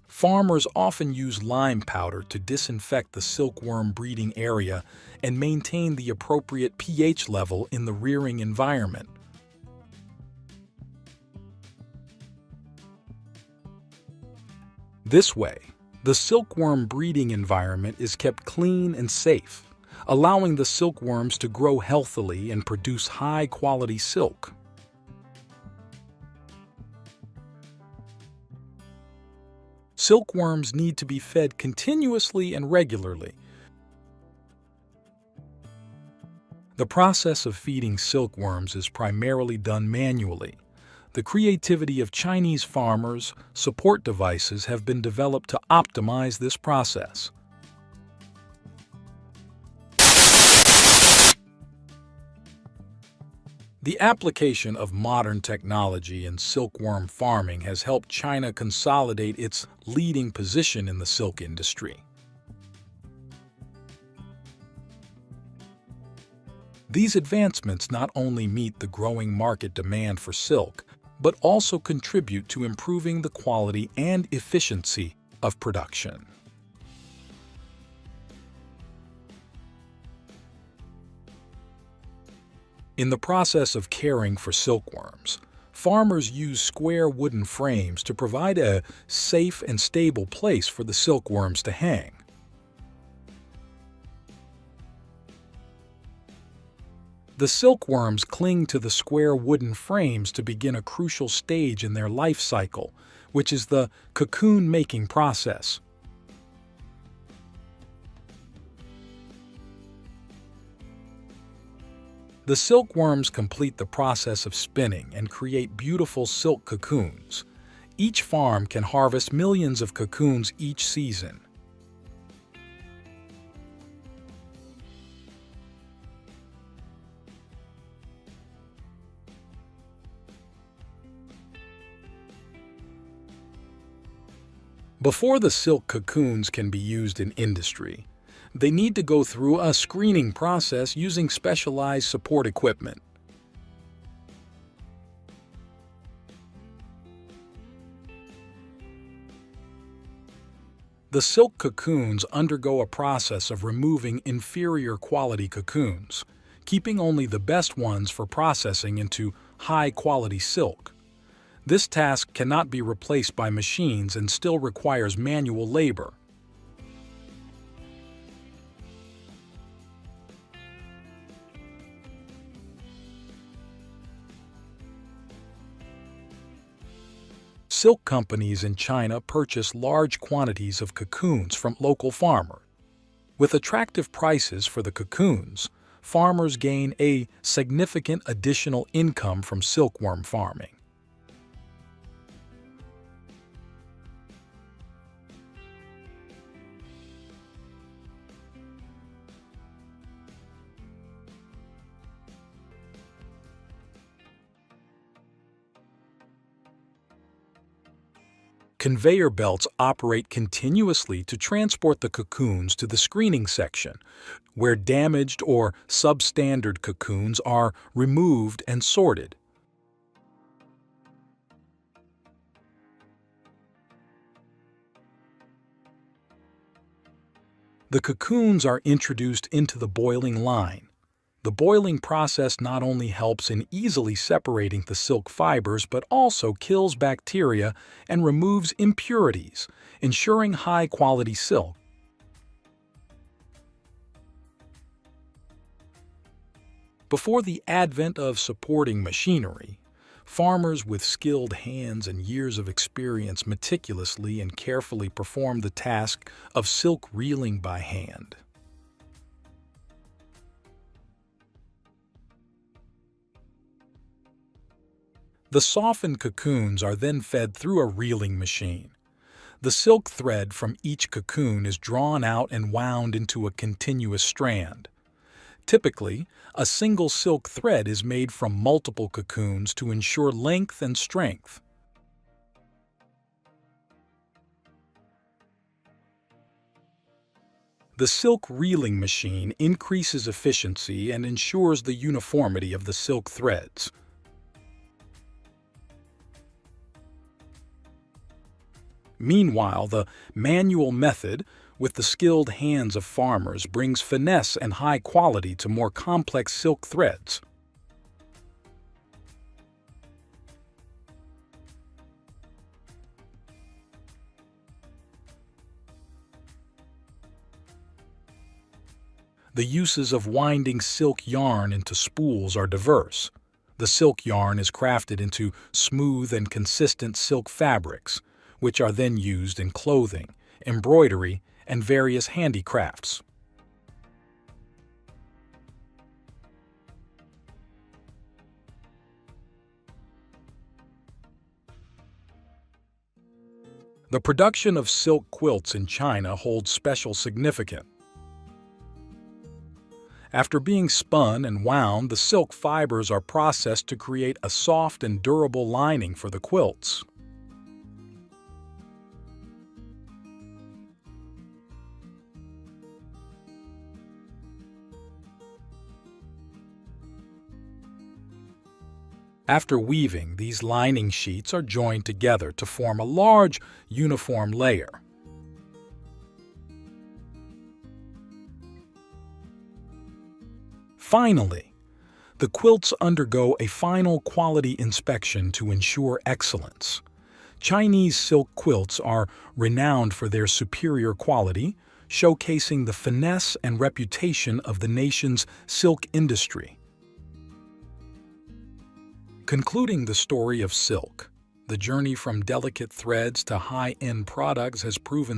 Speaker 2: Farmers often use lime powder to disinfect the silkworm breeding area and maintain the appropriate pH level in the rearing environment. This way, the silkworm breeding environment is kept clean and safe, allowing the silkworms to grow healthily and produce high-quality silk. Silkworms need to be fed continuously and regularly. The process of feeding silkworms is primarily done manually. The creativity of Chinese farmers' support devices have been developed to optimize this process. The application of modern technology in silkworm farming has helped China consolidate its leading position in the silk industry. These advancements not only meet the growing market demand for silk, but also contribute to improving the quality and efficiency of production. In the process of caring for silkworms, farmers use square wooden frames to provide a safe and stable place for the silkworms to hang. The silkworms cling to the square wooden frames to begin a crucial stage in their life cycle, which is the cocoon-making process. The silkworms complete the process of spinning and create beautiful silk cocoons. Each farm can harvest millions of cocoons each season. Before the silk cocoons can be used in industry, they need to go through a screening process using specialized support equipment. The silk cocoons undergo a process of removing inferior quality cocoons, keeping only the best ones for processing into high-quality silk. This task cannot be replaced by machines and still requires manual labor. Silk companies in China purchase large quantities of cocoons from local farmers. With attractive prices for the cocoons, farmers gain a significant additional income from silkworm farming. Conveyor belts operate continuously to transport the cocoons to the screening section, where damaged or substandard cocoons are removed and sorted. The cocoons are introduced into the boiling line. The boiling process not only helps in easily separating the silk fibers but also kills bacteria and removes impurities, ensuring high-quality silk. Before the advent of supporting machinery, farmers with skilled hands and years of experience meticulously and carefully performed the task of silk reeling by hand. The softened cocoons are then fed through a reeling machine. The silk thread from each cocoon is drawn out and wound into a continuous strand. Typically, a single silk thread is made from multiple cocoons to ensure length and strength. The silk reeling machine increases efficiency and ensures the uniformity of the silk threads. Meanwhile, the manual method, with the skilled hands of farmers, brings finesse and high quality to more complex silk threads. The uses of winding silk yarn into spools are diverse. The silk yarn is crafted into smooth and consistent silk fabrics, which are then used in clothing, embroidery, and various handicrafts. The production of silk quilts in China holds special significance. After being spun and wound, the silk fibers are processed to create a soft and durable lining for the quilts. After weaving, these lining sheets are joined together to form a large, uniform layer. Finally, the quilts undergo a final quality inspection to ensure excellence. Chinese silk quilts are renowned for their superior quality, showcasing the finesse and reputation of the nation's silk industry. Concluding the story of silk, the journey from delicate threads to high-end products has proven